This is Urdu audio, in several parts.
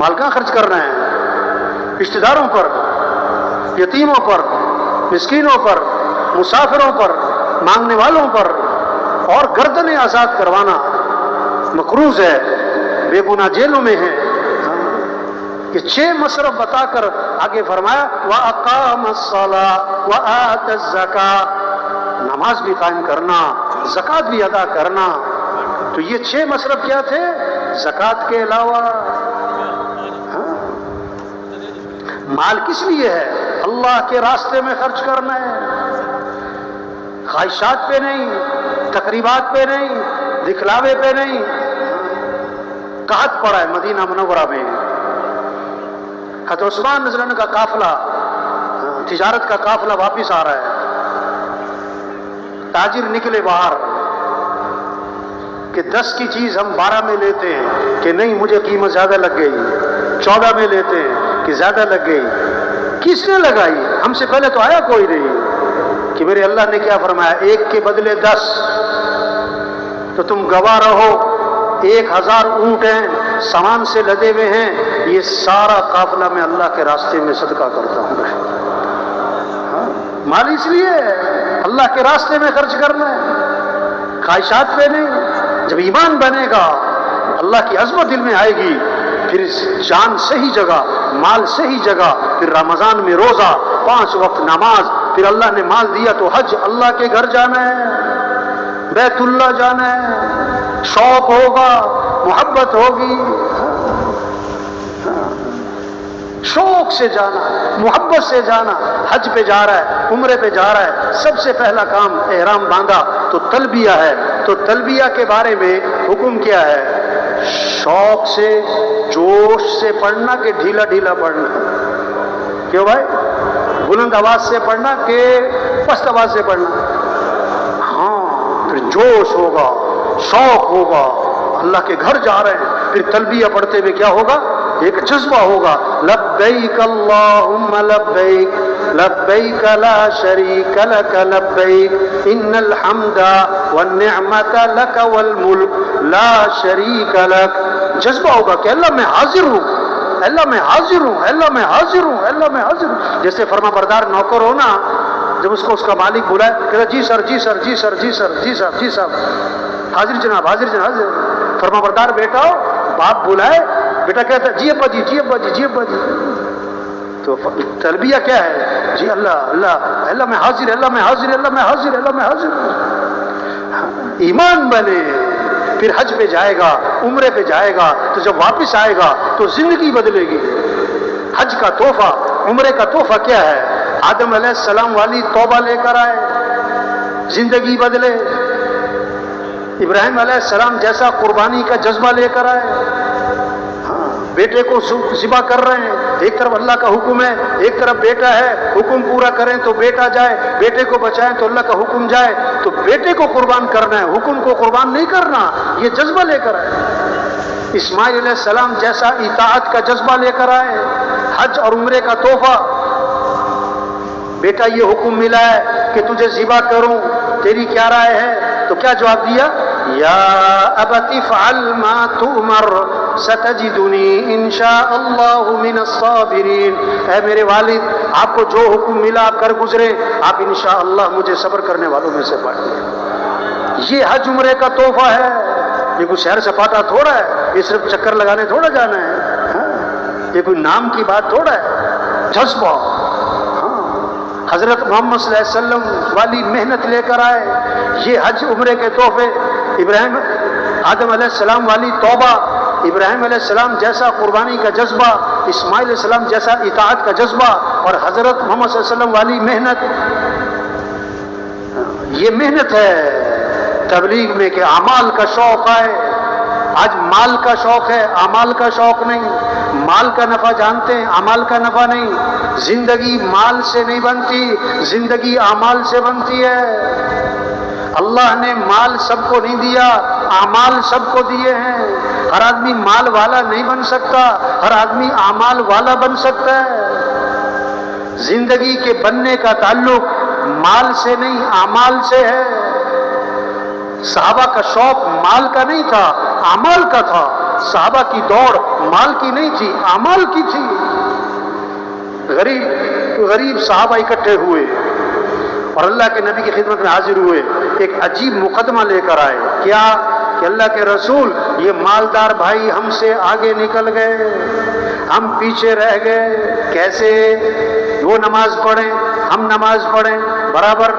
مال کہاں خرچ کر رہے ہیں؟ رشتہ داروں پر، یتیموں پر، مسکینوں پر، مسافروں پر، مانگنے والوں پر، اور گردنیں آزاد کروانا مقروض ہے، بے گناہ جیلوں میں ہیں۔ یہ 6 مصرف بتا کر آگے فرمایا وَأَقَامَ الصَّلَاةَ وَآتَ الزَّكَاةَ، نماز بھی قائم کرنا، زکوٰۃ بھی ادا کرنا۔ تو یہ 6 مصرف کیا تھے زکوٰۃ کے علاوہ؟ مال کس لیے ہے؟ اللہ کے راستے میں خرچ کرنا ہے، خواہشات پہ نہیں، تقریبات پہ نہیں، دکھلاوے پہ نہیں۔ قحط پڑا ہے مدینہ منورہ میں، حضرت عثمان رضی اللہ عنہ کا قافلہ، تجارت کا قافلہ واپس آ رہا ہے، تاجر نکلے باہر کہ 10 کی چیز ہم 12 میں لیتے ہیں، کہ نہیں مجھے قیمت زیادہ لگ گئی، 14 میں لیتے ہیں کہ زیادہ لگ گئی۔ کس نے لگائی؟ ہم سے پہلے تو آیا کوئی نہیں کہ میرے اللہ نے کیا فرمایا 1 کے بدلے 10، تو تم گواہ رہو 1000 اونٹ ہیں سامان سے لدے ہوئے ہیں، یہ سارا قافلہ میں اللہ کے راستے میں صدقہ کرتا ہوں میں۔ مال اس لیے اللہ کے راستے میں خرچ کرنا ہے، خواہشات پہ نہیں۔ جب ایمان بنے گا، اللہ کی عظمت دل میں آئے گی، پھر جان صحیح جگہ، مال صحیح جگہ، پھر رمضان میں روزہ، 5 وقت نماز، پھر اللہ نے مال دیا تو حج، اللہ کے گھر جانا ہے، بیت اللہ جانا ہے، شوق ہوگا، محبت ہوگی، شوق سے جانا، محبت سے جانا۔ حج پہ جا رہا ہے، عمرے پہ جا رہا ہے، سب سے پہلا کام احرام باندھا تو تلبیہ ہے، تو تلبیہ کے بارے میں حکم کیا ہے؟ شوق سے، جوش سے پڑھنا کہ ڈھیلا ڈھیلا پڑھنا؟ کیوں بھائی؟ بلند آواز سے پڑھنا کہ پست آواز سے پڑھنا؟ ہاں، پھر جوش ہوگا، شوق ہوگا، اللہ کے گھر جا رہے ہیں، پھر تلبیہ پڑھتے ہوئے کیا ہوگا؟ ایک جذبہ ہوگا، لبیک اللہم لبیک لبیک لا شریک لک لبیک ان الحمد والنعمت لک والملک لا شریک لک۔ جذبہ ہوگا کہ اللہ میں حاضر ہوں، اللہ میں حاضر ہوں، اللہ میں حاضر ہوں، اللہ میں حاضر ہوں۔ جیسے فرما بردار نوکر ہونا، جب اس کو اس کا مالک بلائے کہتا جی سر جی سر جی سر جی سر جی صاحب جی صاحب، حاضر جناب حاضر جناب حاضر۔ فرما بردار بیٹا ہو، باپ بلائے، بیٹا کہتا جی ابا جی جی ابا جی جی ابا جی۔ تو تلبیہ کیا ہے؟ جی اللہ اللہ، اللہ میں حاضر، اللہ میں حاضر، اللہ میں حاضر، اللہ میں حاضر۔ ایمان بنے، پھر حج پہ جائے گا، عمرے پہ جائے گا، تو جب واپس آئے گا تو زندگی بدلے گی۔ حج کا تحفہ، عمرے کا تحفہ کیا ہے؟ آدم علیہ السلام والی توبہ لے کر آئے، زندگی بدلے۔ ابراہیم علیہ السلام جیسا قربانی کا جذبہ لے کر آئے، بیٹے کو ذبح کر رہے ہیں، ایک طرف اللہ کا حکم ہے، ایک طرف بیٹا ہے، حکم پورا کریں تو بیٹا جائے، بیٹے کو بچائیں تو اللہ کا حکم جائے، تو بیٹے کو قربان کرنا ہے، حکم کو قربان نہیں کرنا، یہ جذبہ لے کر آئے۔ اسماعیل علیہ السلام جیسا اطاعت کا جذبہ لے کر آئے، حج اور عمرے کا تحفہ۔ بیٹا یہ حکم ملا ہے کہ تجھے ذبح کروں، تیری کیا رائے ہے؟ تو کیا جواب دیا؟ یا ابت افعل ما تؤمر ستجدنی انشاء اللہ من الصابرین۔ اے میرے والد، آپ کو جو حکم ملا آپ کر گزرے، آپ انشاءاللہ مجھے صبر کرنے والوں میں سے پائیں گے۔ یہ حج عمرے کا تحفہ ہے، یہ کوئی شہر سپاٹا تھوڑا ہے، یہ صرف چکر لگانے تھوڑا جانا ہے، یہ کوئی نام کی بات تھوڑا ہے، جذبہ۔ حضرت محمد صلی اللہ علیہ وسلم والی محنت لے کر آئے، یہ حج عمرے کے تحفے۔ ابراہیم آدم علیہ السلام والی توبہ، ابراہیم علیہ السلام جیسا قربانی کا جذبہ، اسماعیل علیہ السلام جیسا اطاعت کا جذبہ، اور حضرت محمد صلی اللہ علیہ وسلم والی محنت۔ یہ محنت ہے تبلیغ میں کہ اعمال کا شوق آئے۔ آج مال کا شوق ہے، اعمال کا شوق نہیں۔ مال کا نفع جانتے ہیں، اعمال کا نفع نہیں۔ زندگی مال سے نہیں بنتی، زندگی اعمال سے بنتی ہے۔ اللہ نے مال سب کو نہیں دیا، اعمال سب کو دیے ہیں۔ ہر آدمی مال والا نہیں بن سکتا، ہر آدمی اعمال والا بن سکتا ہے۔ زندگی کے بننے کا تعلق مال سے نہیں، اعمال سے ہے۔ صحابہ کا شوق مال کا نہیں تھا، اعمال کا تھا۔ صحابہ کی دوڑ مال کی نہیں تھی، اعمال کی تھی۔ غریب صحابہ اکٹھے ہوئے اور اللہ کے نبی کی خدمت میں حاضر ہوئے، ایک عجیب مقدمہ لے کر آئے۔ کیا کہ اللہ کے رسول، یہ مالدار بھائی ہم سے آگے نکل گئے، ہم پیچھے رہ گئے، کیسے؟ وہ نماز پڑھیں ہم نماز پڑھیں برابر،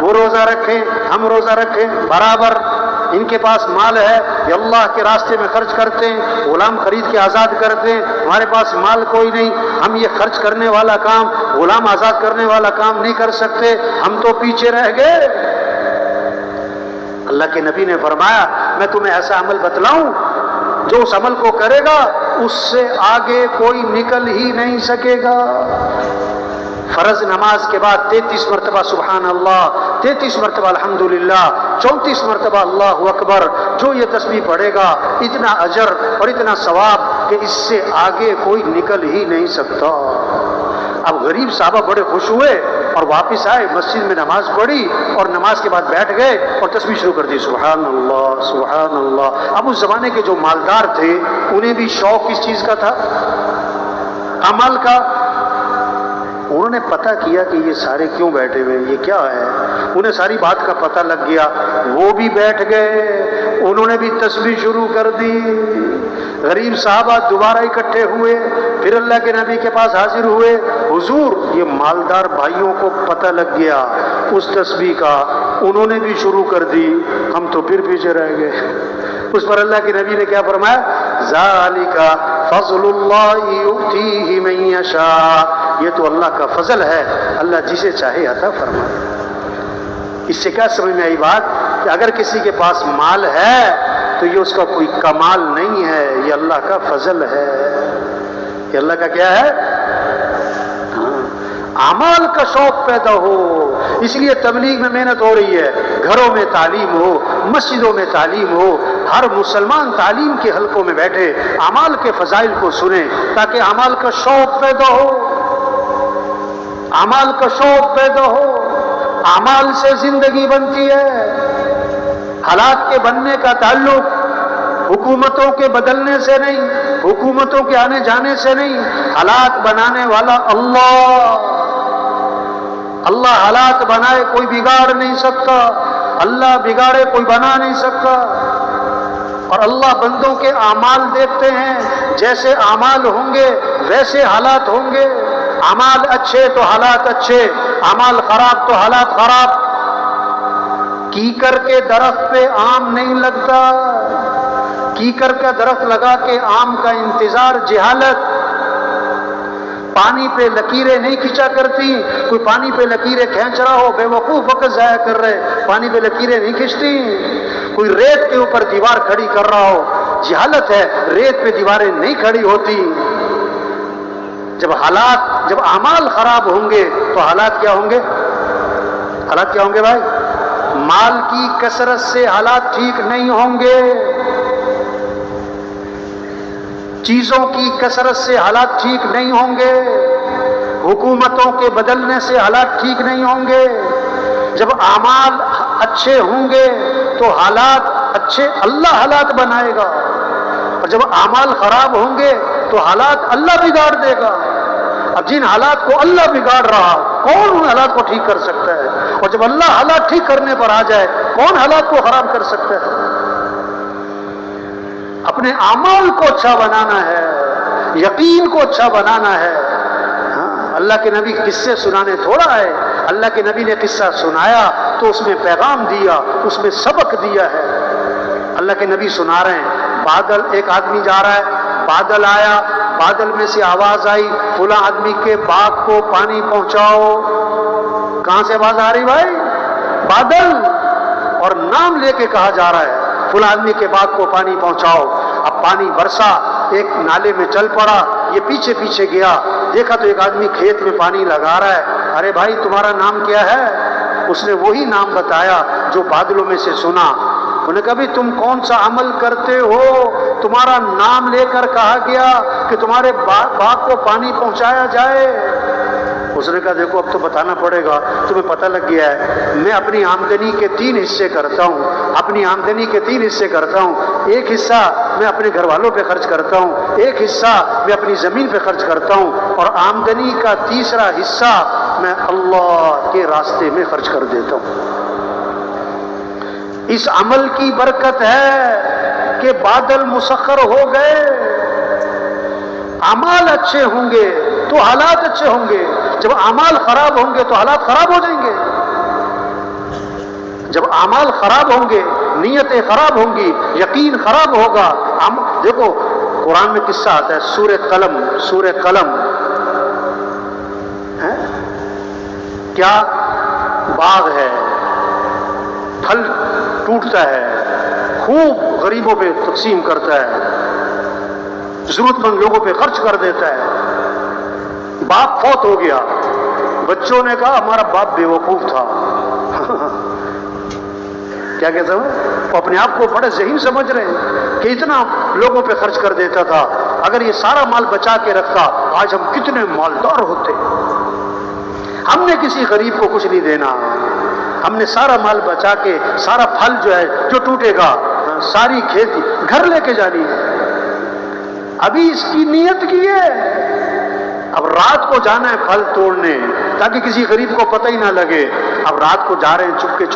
وہ روزہ رکھیں ہم روزہ رکھیں برابر، ان کے پاس مال ہے یہ اللہ کے راستے میں خرچ کرتے ہیں، غلام خرید کے آزاد کرتے ہیں، ہمارے پاس مال کوئی نہیں، ہم یہ خرچ کرنے والا کام، غلام آزاد کرنے والا کام نہیں کر سکتے، ہم تو پیچھے رہ گئے۔ اللہ کے نبی نے فرمایا میں تمہیں ایسا عمل بتلاؤں جو اس عمل کو کرے گا اس سے آگے کوئی نکل ہی نہیں سکے گا۔ فرض نماز کے بعد 33 مرتبہ سبحان اللہ، 33 مرتبہ الحمدللہ، 34 مرتبہ اللہ اکبر، جو یہ تسبیح پڑھے گا اتنا اجر اور اتنا ثواب کہ اس سے آگے کوئی نکل ہی نہیں سکتا۔ اب غریب صحابہ بڑے خوش ہوئے اور واپس آئے، مسجد میں نماز پڑھی اور نماز کے بعد بیٹھ گئے اور تسبیح شروع کر دی، سبحان اللہ سبحان اللہ۔ اب اس زمانے کے جو مالدار تھے انہیں بھی شوق کس چیز کا تھا؟ عمل کا۔ انہوں نے پتہ کیا کہ یہ سارے کیوں بیٹھے ہوئے، یہ کیا ہے، انہیں ساری بات کا پتہ لگ گیا، وہ بھی بیٹھ گئے، انہوں نے بھی تسبیح شروع کر دی۔ غریب صحابہ دوبارہ اکٹھے ہوئے، پھر اللہ کے نبی کے پاس حاضر ہوئے، حضور یہ مالدار بھائیوں کو پتہ لگ گیا اس تسبیح کا، انہوں نے بھی شروع کر دی، ہم تو پھر پیچھے رہ گئے۔ اس پر اللہ کے نبی نے کیا فرمایا؟ ذالک فضل اللہ یؤتیہ من یشاء، یہ تو اللہ کا فضل ہے، اللہ جسے چاہے عطا فرمائے۔ اس سے کیا سمجھ میں آئی بات کہ اگر کسی کے پاس مال ہے تو یہ اس کا کوئی کمال نہیں ہے، یہ اللہ کا فضل ہے، یہ اللہ کا کیا ہے؟ اعمال کا شوق پیدا ہو۔ اس لیے تبلیغ میں محنت ہو رہی ہے، گھروں میں تعلیم ہو، مسجدوں میں تعلیم ہو، ہر مسلمان تعلیم کے حلقوں میں بیٹھے اعمال کے فضائل کو سنیں تاکہ اعمال کا شوق پیدا ہو، اعمال کا شوق پیدا ہو۔ اعمال سے زندگی بنتی ہے۔ حالات کے بننے کا تعلق حکومتوں کے بدلنے سے نہیں، حکومتوں کے آنے جانے سے نہیں، حالات بنانے والا اللہ۔ اللہ حالات بنائے کوئی بگاڑ نہیں سکتا، اللہ بگاڑے کوئی بنا نہیں سکتا۔ اور اللہ بندوں کے اعمال دیکھتے ہیں، جیسے اعمال ہوں گے ویسے حالات ہوں گے۔ اعمال اچھے تو حالات اچھے، اعمال خراب تو حالات خراب۔ کیکر کے درخت پہ آم نہیں لگتا، کیکر کا درخت لگا کے آم کا انتظار جہالت۔ پانی پہ لکیریں نہیں کھینچا کرتی، کوئی پانی پہ لکیریں کھینچ رہا ہو بے وقوف وقت ضائع کر رہے، پانی پہ لکیریں نہیں کھینچتی۔ کوئی ریت کے اوپر دیوار کھڑی کر رہا ہو، جہالت ہے، ریت پہ دیواریں نہیں کھڑی ہوتی۔ جب اعمال خراب ہوں گے تو حالات کیا ہوں گے؟ حالات کیا ہوں گے بھائی؟ مال کی کثرت سے حالات ٹھیک نہیں ہوں گے، چیزوں کی کثرت سے حالات ٹھیک نہیں ہوں گے، حکومتوں کے بدلنے سے حالات ٹھیک نہیں ہوں گے۔ جب اعمال اچھے ہوں گے تو حالات اچھے اللہ حالات بنائے گا، اور جب اعمال خراب ہوں گے تو حالات اللہ بگاڑ دے گا۔ اب جن حالات کو اللہ بگاڑ رہا، کون ان حالات کو ٹھیک کر سکتا ہے؟ اور جب اللہ حالات ٹھیک کرنے پر آ جائے، کون حالات کو خراب کر سکتا ہے؟ اپنے اعمال کو اچھا بنانا ہے، یقین کو اچھا بنانا ہے۔ اللہ کے نبی قصے سنانے تھوڑا ہے، اللہ کے نبی نے قصہ سنایا تو اس میں پیغام دیا، اس میں سبق دیا ہے۔ اللہ کے نبی سنا رہے ہیں، بادل، ایک آدمی جا رہا ہے، بادل آیا، بادل میں سے آواز آئی فلاں آدمی کے باغ کو پانی پہنچاؤ۔ کہاں سے آواز آ رہی بھائی؟ بادل، اور نام لے کے کہا جا رہا ہے فلاں آدمی کے باغ کو پانی پہنچاؤ۔ اب پانی برسا، ایک نالے میں چل پڑا، یہ پیچھے پیچھے گیا، دیکھا تو ایک آدمی کھیت میں پانی لگا رہا ہے۔ ارے بھائی تمہارا نام کیا ہے؟ اس نے وہی نام بتایا جو بادلوں میں سے سنا۔ انہوں نے کہا بھی تم کون سا عمل کرتے ہو؟ تمہارا نام لے کر کہا گیا کہ تمہارے باغ کو پانی پہنچایا جائے۔ اس نے کہا دیکھو اب تو بتانا پڑے گا، تمہیں پتہ لگ گیا ہے میں اپنی آمدنی کے 3 حصے کرتا ہوں، اپنی آمدنی کے 3 حصے کرتا ہوں، ایک حصہ میں اپنے گھر والوں پہ خرچ کرتا ہوں، ایک حصہ میں اپنی زمین پہ خرچ کرتا ہوں، اور آمدنی کا تیسرا حصہ میں اللہ کے راستے میں خرچ کر دیتا ہوں۔ اس عمل کی برکت ہے کہ بادل مسخر ہو گئے، اعمال اچھے ہوں گے تو حالات اچھے ہوں گے، جب اعمال خراب ہوں گے تو حالات خراب ہو جائیں گے۔ جب اعمال خراب ہوں گے، نیتیں خراب ہوں گی، یقین خراب ہوگا۔ دیکھو قرآن میں قصہ آتا ہے، سورہ قلم ہے؟ کیا باغ ہے، پھل ٹوٹتا ہے، خوب غریبوں پہ تقسیم کرتا ہے، ضرورت مند لوگوں پہ خرچ کر دیتا ہے۔ باپ فوت ہو گیا، بچوں نے کہا ہمارا باپ بیوقوف تھا۔ کیا کہتا ہوں، وہ اپنے آپ کو بڑے ذہین سمجھ رہے ہیں کہ اتنا لوگوں پہ خرچ کر دیتا تھا، اگر یہ سارا مال بچا کے رکھتا آج ہم کتنے مالدار ہوتے۔ ہم نے کسی غریب کو کچھ نہیں دینا، ہم نے سارا مال بچا کے سارا پھل جو ہے جو ٹوٹے گا، ساری کھیتی گھر لے کے جانی ہے۔ ابھی اس کی نیت کی ہے، اب رات کو جانا ہے پھل توڑنے تاکہ کسی غریب کو پتہ ہی نہ لگے، اب رات کو جا رہے ہیں چپ کے